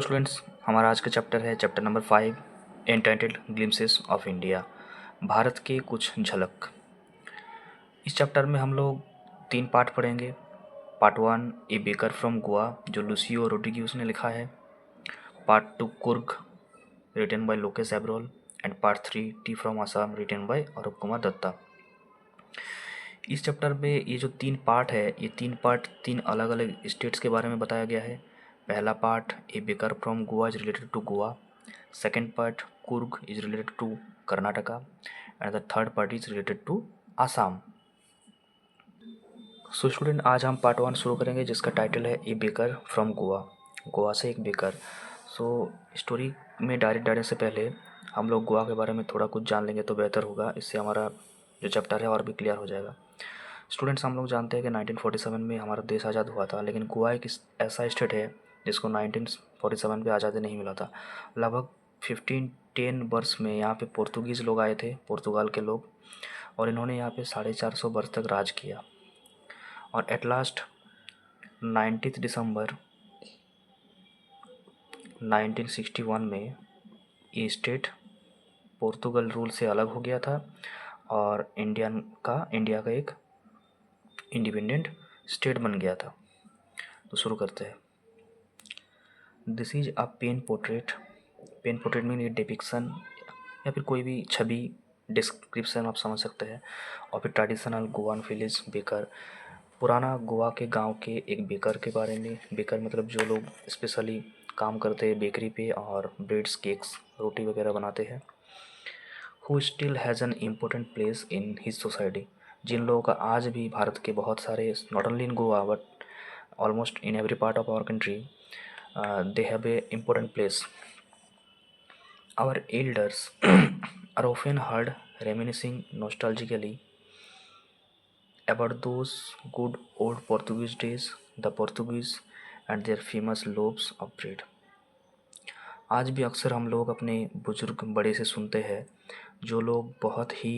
Students, हमारा आज का चैप्टर है chapter number 5 entitled glimpses of India, Bharat के कुछ झलक। इस चैप्टर में हम लोग 3 पार्ट पढ़ेंगे। Part 1 a baker from Goa, जो लुसियो रोड्रिग्यूज ने लिखा है। Part 2 Coorg, written by Lokesh Abrol. And part 3 tea from Assam, written by Arup Kumar Dutta. इस चैप्टर में ये जो 3 पार्ट है, ये 3 पार्ट 3 अलग अलग स्टेट्स के बारे में बताया गया है। पहला part a baker from Goa is related to Goa. Second part Coorg is related to Karnataka. And the third part is related to Assam. So student, आज हम पार्ट 1 शुरू करेंगे, जिसका टाइटल है a baker from Goa, Goa से एक बेकर। सो स्टोरी में डायरेक्ट डालने से पहले हम लोग गोवा के बारे में थोड़ा कुछ जान लेंगे तो बेहतर होगा। इससे हमारा जो चैप्टर है और भी क्लियर हो जाएगा। स्टूडेंट्स, हम लोग जानते हैं कि 1947 में हमारा देश आज़ाद हुआ था, लेकिन गोवा एक ऐसा स्टेट है जिसको 1947 में आज़ादी नहीं मिला था। लगभग 1510 वर्ष में यहाँ पे पुर्तगीज़ लोग आए थे, पुर्तगाल के लोग, और इन्होंने यहाँ पे 450 वर्ष तक राज किया। और एट लास्ट 19 दिसंबर 1961 में ये स्टेट पुर्तगाल रूल से अलग हो गया था और इंडिया का एक इंडिपेंडेंट स्टेट बन गया था। तो शुरू करते हैं। This is a pen portrait. Pen portrait mean ये डिपिक्शन या फिर कोई भी छवि, डिस्क्रिप्शन आप समझ सकते हैं। और फिर ट्रेडिशनल गोवान विलेज बेकर, पुराना गोवा के गांव के एक बेकर के बारे में। बेकर मतलब जो लोग स्पेशली काम करते हैं बेकरी पे और ब्रेड्स, केक्स, रोटी वगैरह बनाते हैं। Who still has an important place in his society, जिन लोगों का आज भी भारत के बहुत सारे, not only in Goa but almost in every part of our country, they have a important place. Our elders are often heard reminiscing nostalgically about those good old Portuguese days, the Portuguese and their famous loaves of bread. आज भी अक्सर हम लोग अपने बुजुर्ग बड़े से सुनते हैं, जो लोग बहुत ही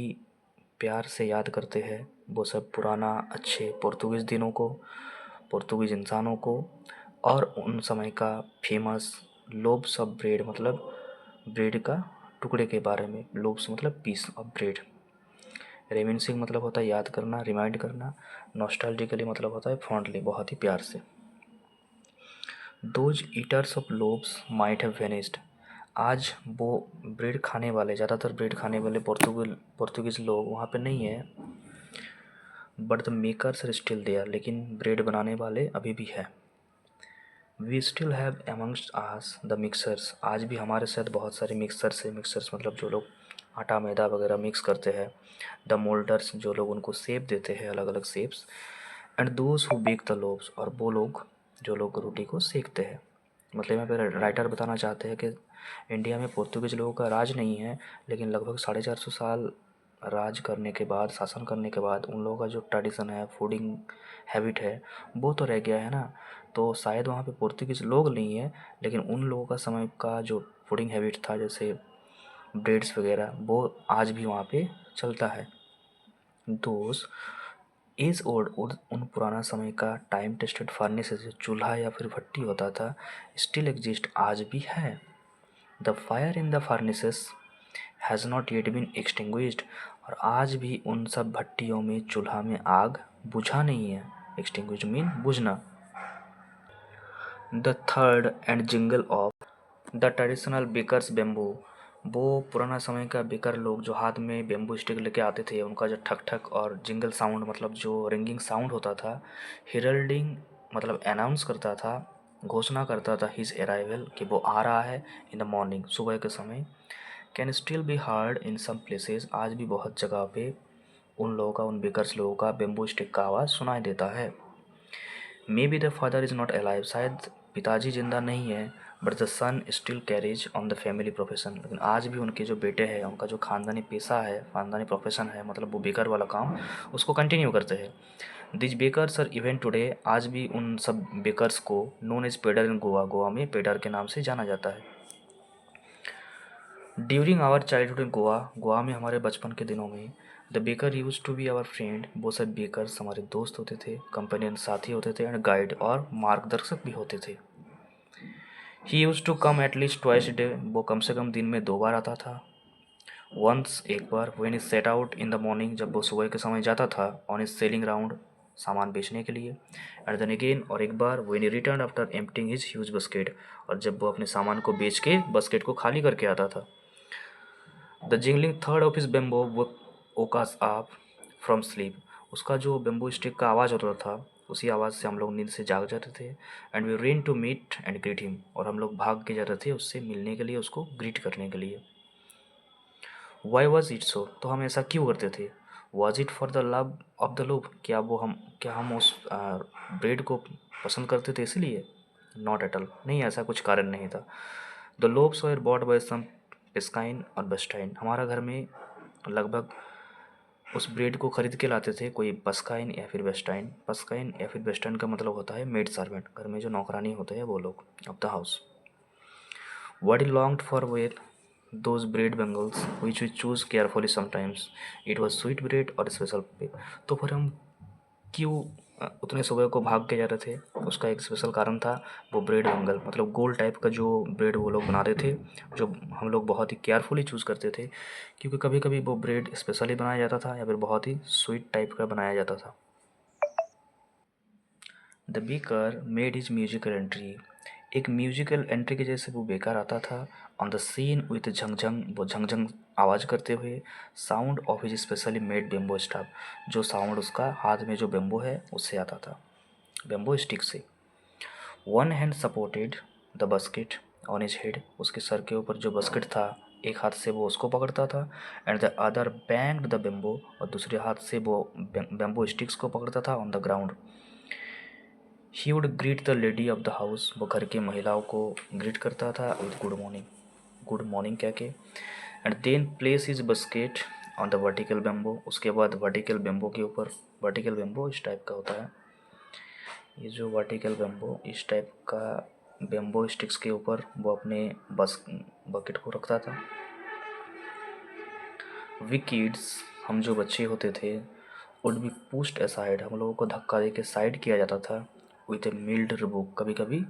प्यार से याद करते हैं वो सब पुराना अच्छे पुर्तगीज़ दिनों को, पुर्तगीज़ इंसानों को, और उन समय का फेमस लोब्स ऑफ ब्रेड मतलब ब्रेड का टुकड़े के बारे में। लोब्स मतलब पीस ऑफ ब्रेड। रेमिनिसिंग मतलब होता है याद करना, रिमाइंड करना। नॉस्टैल्जिकली मतलब होता है फॉन्डली, बहुत ही प्यार से। Those eaters of lobes might have vanished, आज वो ब्रेड खाने वाले, ज़्यादातर ब्रेड खाने वाले पुर्तगीज़ लोग वहाँ पे नहीं है। But the makers are still there, लेकिन ब्रेड बनाने वाले अभी भी है। We still have amongst us the mixers, आज भी हमारे साथ बहुत सारे मिक्सर्स है। मिक्सर्स मतलब जो लोग आटा मैदा वगैरह मिक्स करते हैं। द मोल्डर्स, जो लोग उनको शेप देते हैं, अलग अलग shapes. And those who bake the loaves, और वो लोग जो लोग रोटी को सेकते हैं। मतलब यहाँ पे राइटर बताना चाहते हैं कि इंडिया में पुर्तगीज लोगों का राज नहीं है, लेकिन लगभग 450 साल राज करने के बाद, शासन करने के बाद, उन लोगों का जो ट्रेडिशन है, फूडिंग हैबिट है, वो तो रह गया है ना। तो शायद वहाँ पे पुर्तगीज लोग नहीं है, लेकिन उन लोगों का समय का जो फूडिंग हैबिट था, जैसे ब्रेड्स वगैरह, वो आज भी वहाँ पे चलता है। दोस्त एज ओल्ड, उन पुराना समय का टाइम टेस्टेड फर्नेस, जो चूल्हा या फिर भट्टी होता था, स्टिल एग्जिस्ट, आज भी है। The fire in the furnaces has not yet been extinguished, और आज भी उन सब भट्टियों में, चूल्हा में आग बुझा नहीं है। एक्सटिंग्विश्ड मीन बुझना। द थर्ड and jingle of the traditional bakers bamboo, वो पुराना समय का बेकर लोग जो हाथ में बेम्बू स्टिक लेके आते थे, उनका जो ठक ठक और जिंगल साउंड मतलब जो रिंगिंग साउंड होता था, हेरल्डिंग मतलब अनाउंस करता था, घोषणा करता था हिज अराइवल, कि वो आ रहा है इन द मॉर्निंग, सुबह के समय। Can still be heard in some places, आज भी बहुत जगह पे उन लोगों का, उन बेकर्स लोगों का बेम्बू स्टिक का आवाज़ सुनाई देता है। May be the father is not alive, शायद पिताजी जिंदा नहीं है, but the son still carries on the family profession, लेकिन आज भी उनके जो बेटे हैं, उनका जो खानदानी पेशा है, खानदानी प्रोफेशन है, मतलब वो बेकर वाला काम, उसको कंटिन्यू करते हैं। These bakers are even today, आज भी उन सब बेकर्स को known as poder in Goa, Goa में पेडर के नाम से जाना जाता है। During our childhood in Goa, Goa में हमारे बचपन के दिनों में, the baker use to be our friend, वो सब बेकर्स हमारे दोस्त होते थे, कंपेनियन, साथी होते थे, एंड गाइड और मार्गदर्शक भी होते थे। He used to come at least twice day, वो कम से कम दिन में 2 बार आता था। वंस, एक बार, when is set out in the morning, जब वो सुबह के समय जाता था, ऑन इज सेलिंग राउंड, सामान बेचने के लिए। एंड देन अगेन, और एक बार, when he return after emptying his huge basket, और जब वो अपने सामान को बेच के बास्केट को खाली करके आता था। द जिंगलिंग थर्ड of his bamboo woke us up from sleep, उसका जो बेम्बो स्टिक का आवाज़ होता था, उसी आवाज़ से हम लोग नींद से जाग जाते थे। And we ran to meet and greet him, और हम लोग भाग के जाते थे उससे मिलने के लिए, उसको ग्रीट करने के लिए। वाई वॉज इट सो, तो हम ऐसा क्यों करते थे। Was it for the love of the lobe, क्या हम उस ब्रेड को पसंद करते थे इसलिए। नॉट एट ऑल, नहीं, ऐसा कुछ कारण नहीं था। The loaves were bought by some पेस्काइन और बेस्टाइन, हमारा घर में लगभग उस ब्रेड को खरीद के लाते थे कोई पस्काइन या फिर वेस्टाइन। पस्काइन या फिर वेस्टाइन का मतलब होता है मेड सर्वेंट, घर में जो नौकरानी होते हैं वो लोग of the house. What he longed for were those bread bangles which we choose carefully sometimes. It was sweet bread or special pay. तो फिर हम क्यों उतने सुबह को भाग के जा रहे थे, उसका एक स्पेशल कारण था। वो ब्रेड बंगल मतलब गोल टाइप का जो ब्रेड वो लोग बनाते थे, जो हम लोग बहुत ही केयरफुली चूज़ करते थे, क्योंकि कभी कभी वो ब्रेड स्पेशली बनाया जाता था या फिर बहुत ही स्वीट टाइप का बनाया जाता था। The baker made his musical entry, एक म्यूजिकल एंट्री के जैसे वो बेकार आता था। ऑन द सीन विथ झंझंग, वो झंझंग आवाज़ करते हुए। Sound of his specially made bamboo staff, जो साउंड उसका हाथ में जो बेम्बो है उससे आता था, बेम्बो स्टिक से। One hand supported the basket on his head, उसके सर के ऊपर जो बास्केट था, एक हाथ से वो उसको पकड़ता था। And the other banged the bamboo, और दूसरे हाथ से वो बेम्बो स्टिक्स को पकड़ता था on the ground. He would greet the lady of the house, वो घर की महिलाओं को ग्रीट करता था विद गुड मॉर्निंग कह के। And then place his basket on the vertical bamboo, उसके बाद वर्टिकल बेम्बो के ऊपर, वर्टिकल बेम्बो इस टाइप का होता है, ये जो वर्टिकल बेम्बो इस टाइप का बेम्बो स्टिक्स के ऊपर वो अपने बकेट को रखता था। वी किड्स, हम जो बच्चे होते थे, वुड बी पुश्ड असाइड, हम लोगों को धक्का दे के साइड किया जाता था। विथ ए मिल्ड रिबुक, कभी कभी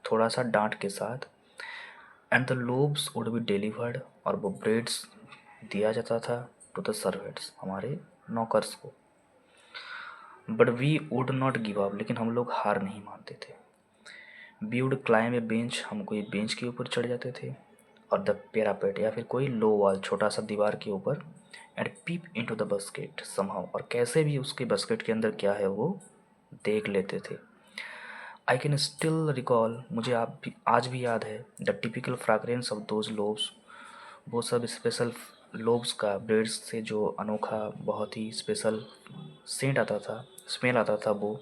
थोड़ा सा डांट के साथ। And the lobes would be delivered, और वो ब्रेड्स दिया जाता था टू द सर्वेंट्स, हमारे नौकर्स को। But we would not give up, लेकिन हम लोग हार नहीं मानते थे। We would climb a bench, हम कोई बेंच के ऊपर चढ़ जाते थे, और द पेरापेट या फिर कोई लो वॉल छोटा सा दीवार के ऊपर। And peep into the basket somehow, और कैसे भी उसके बास्केट के अंदर क्या है वो देख लेते थे। आई कैन स्टिल रिकॉल, मुझे आप भी आज भी याद है, the typical fragrance of those lobes, वो सब स्पेशल लोब्स का ब्रेड्स से जो अनोखा बहुत ही स्पेशल सेंट आता था, स्मेल आता था वो।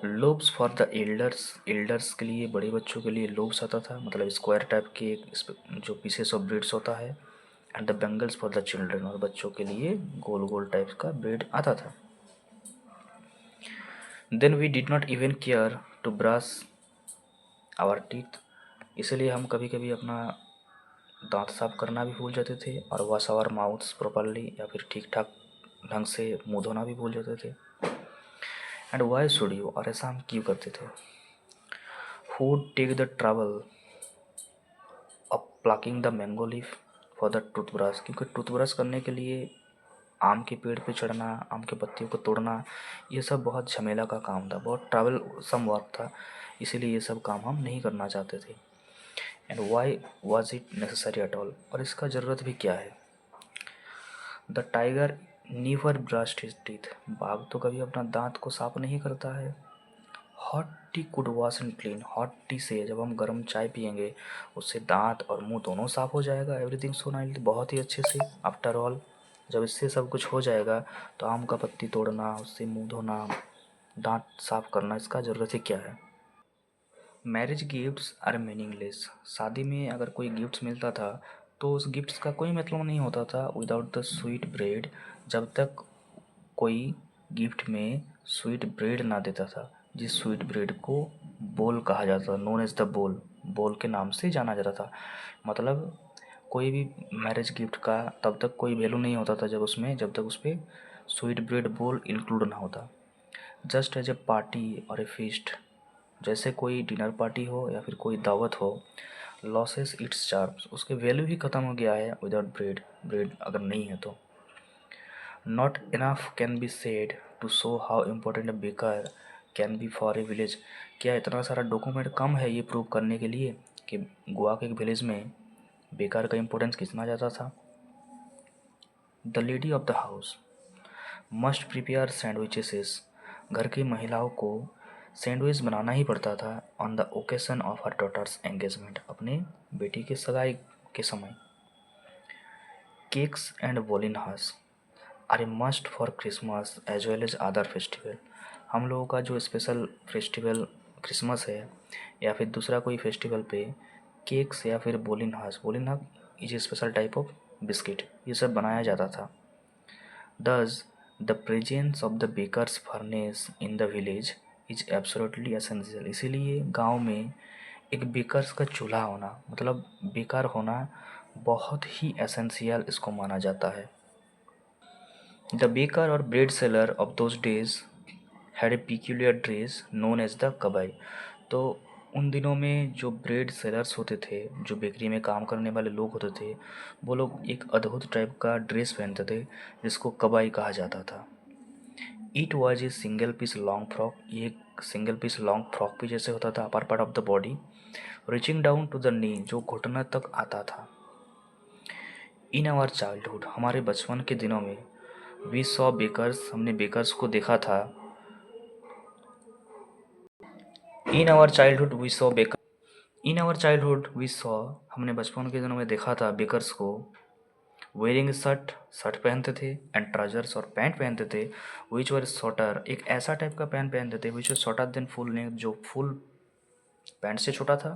Lobes for the elders, elders के लिए, बड़े बच्चों के लिए लोब्स आता था, मतलब स्क्वायर टाइप के जो पीसेस ऑफ ब्रेड्स होता है। And the bangles for the children, और बच्चों के लिए गोल गोल टाइप का ब्रेड आता था। Then we did not even care to brush our teeth, इसलिए हम कभी कभी अपना दांत साफ करना भी भूल जाते थे, और वॉश आवर माउथ्स प्रॉपरली, या फिर ठीक ठाक ढंग से मुंह धोना भी भूल जाते थे। एंड वाई शुड यू, और ऐसा हम क्यों करते थे। Who take the trouble of plucking the mango leaf for the toothbrush, क्योंकि टूथब्रश करने के लिए आम के पेड़ पे चढ़ना, आम के पत्तियों को तोड़ना, ये सब बहुत झमेला का काम था, बहुत ट्रैवल सम वर्क था, इसीलिए ये सब काम हम नहीं करना चाहते थे। And why was it necessary at all, और इसका ज़रूरत भी क्या है। The tiger never brushed his teeth, बाघ तो कभी अपना दांत को साफ नहीं करता है। Hot T could wash and clean, hot T से जब हम गर्म चाय पियेंगे उससे दांत और मुंह दोनों साफ हो जाएगा, एवरीथिंग सो नाइस, बहुत ही अच्छे से। आफ्टर ऑल जब इससे सब कुछ हो जाएगा तो आम का पत्ती तोड़ना, उससे मुंह धोना, दांत साफ करना, इसका ज़रूरत ही क्या है। मैरिज गिफ्ट्स आर मीनिंगलेस, शादी में अगर कोई गिफ्ट्स मिलता था तो उस गिफ्ट्स का कोई मतलब नहीं होता था विदाउट द स्वीट ब्रेड, जब तक कोई गिफ्ट में स्वीट ब्रेड ना देता था, जिस स्वीट ब्रेड को बोल कहा जाता था, नोन एज द बोल, बोल के नाम से जाना जाता था। मतलब कोई भी मैरिज गिफ्ट का तब तक कोई वैल्यू नहीं होता था जब तक उस पर स्वीट ब्रेड बोल इंक्लूड ना होता। जस्ट एज ए पार्टी और ए फीस्ट, जैसे कोई डिनर पार्टी हो या फिर कोई दावत हो, लॉसेस इट्स चार्म्स, उसके वैल्यू ही ख़त्म हो गया है विदाउट ब्रेड, ब्रेड अगर नहीं है तो। Not enough can be said to show how important a baker can be for a village. क्या इतना सारा डॉक्यूमेंट कम है ये प्रूव करने के लिए कि गोवा के एक विलेज में बेकार का इम्पोर्टेंस कितना ज़्यादा था। The lady of the house must prepare sandwiches, घर की महिलाओं को सैंडविच बनाना ही पड़ता था on the occasion of her daughter's engagement, अपने बेटी के सगाई के समय। Cakes and bolinhas are a must for Christmas as well as other festival. हम लोगों का जो स्पेशल फेस्टिवल क्रिसमस है या फिर दूसरा कोई फेस्टिवल पे केक्स या फिर bolinhas, bolinhas is a special type of biscuit, ये सब बनाया जाता था। Thus, the presence of the baker's furnace in the village is absolutely essential। इसीलिए गांव में एक बेकर्स का चूल्हा होना, मतलब बेकार होना, बहुत ही एसेंशियल इसको माना जाता है। द बेकर और bread seller of those days had a peculiar dress known as the kabai. तो उन दिनों में जो ब्रेड सेलर्स होते थे, जो बेकरी में काम करने वाले लोग होते थे, वो लोग एक अद्भुत टाइप का ड्रेस पहनते थे जिसको कबाई कहा जाता था। It was a single piece long frock, ये एक सिंगल पीस लॉन्ग फ्रॉक भी जैसे होता था upper part of the body, reaching down to the knee, जो घुटना तक आता था। इन आवर चाइल्डहुड, हमारे बचपन के दिनों में, वी सॉ बेकर्स, हमने बेकर्स को देखा था। In our childhood we saw baker in our childhood we saw, हमने बचपन के दिनों में देखा था बेकर्स को वेयरिंग शर्ट, शर्ट पहनते थे, एंड ट्राउजर्स, और पैंट पहनते थे, विच वर शॉर्टर, एक ऐसा टाइप का पैंट पहनते थे which were shorter than full neck, जो फुल पैंट से छोटा था,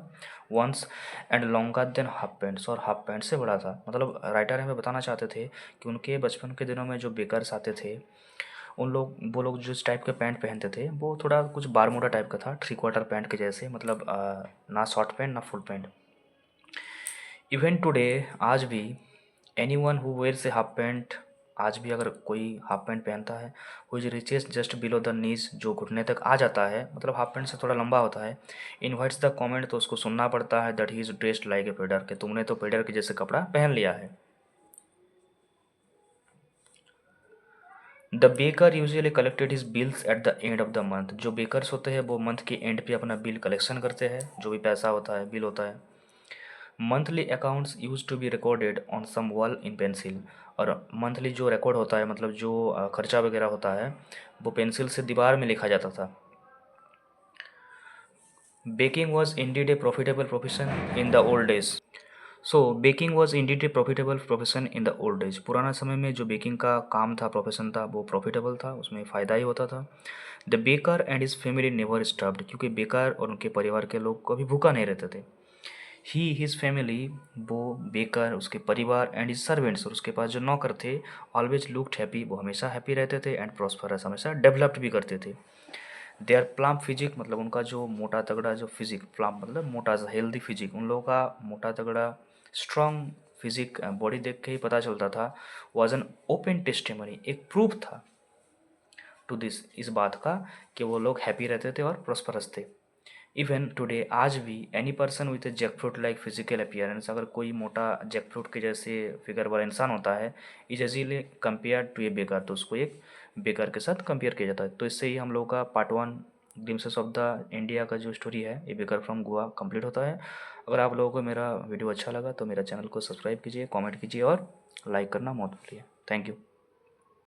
once, and longer than half pants, और हाफ पैंट से बड़ा था। मतलब राइटर हमें बताना चाहते थे कि उनके बचपन के दिनों में जो बेकर्स आते थे, उन लोग, वो लोग जिस टाइप के पैंट पहनते थे वो थोड़ा कुछ बारमूडा टाइप का था, 3/4 पैंट के जैसे, मतलब ना शॉर्ट पैंट ना फुल पैंट। इवन टुडे, आज भी, anyone who wears a half pant, आज भी अगर कोई हाफ पैंट पहनता है, which reaches just below the knees, जो घुटने तक आ जाता है, मतलब हाफ पैंट से थोड़ा लंबा होता है, इनवाइट्स द कमेंट, तो उसको सुनना पड़ता है that he is dressed like a poder, कि तुमने तो पेडर के जैसे कपड़ा पहन लिया है। The baker usually collected his bills at the end of the month, जो बेकर्स होते हैं वो मंथ के एंड पे अपना बिल कलेक्शन करते हैं, जो भी पैसा होता है, बिल होता है। Monthly accounts use to be recorded on some wall in pencil, और मंथली जो रिकॉर्ड होता है, मतलब जो खर्चा वगैरह होता है, वो पेंसिल से दीवार में लिखा जाता था। Baking was Indeed A profitable profession in the old days. So baking was Indeed A profitable profession in the old age, पुराना समय में जो बेकिंग का काम था, प्रोफेशन था, वो प्रॉफिटेबल था, उसमें फ़ायदा ही होता था। The baker and his family never starved, क्योंकि बेकर और उनके परिवार के लोग कभी भूखा नहीं रहते थे। ही हिज फैमिली, वो बेकर, उसके परिवार, एंड हिज सर्वेंट्स, और उसके पास जो नौकर थे, ऑलवेज लुक्ड हैप्पी, वो हमेशा हैप्पी रहते थे, एंड प्रॉस्परस, हमेशा डेवलप्ड भी करते थे। दे आर प्लाम फिजिक, मतलब उनका जो मोटा तगड़ा जो फिजिक, प्लाम मतलब मोटा सा हेल्दी फिजिक, उन लोगों का मोटा तगड़ा स्ट्रॉन्ग फिजिक बॉडी देख के ही पता चलता था। वॉज एन ओपन टेस्टिमनी, एक प्रूफ था टू दिस, इस बात का कि वो लोग हैप्पी रहते थे और प्रॉस्परस थे। इवन टुडे, आज भी, any person with A jackfruit like physical appearance, अगर कोई मोटा जैकफ्रूट के जैसे फिगर वाला इंसान होता है, is easily compare to a baker, तो उसको एक बेकर के साथ कंपेयर किया जाता है। तो इससे ही हम लोग का part 1 glimpses of the India का जो स्टोरी है, a baker from Goa, complete होता है। अगर आप लोगों को मेरा वीडियो अच्छा लगा तो मेरा चैनल को सब्सक्राइब कीजिए, कॉमेंट कीजिए और लाइक करना मत भूलिए। Thank you.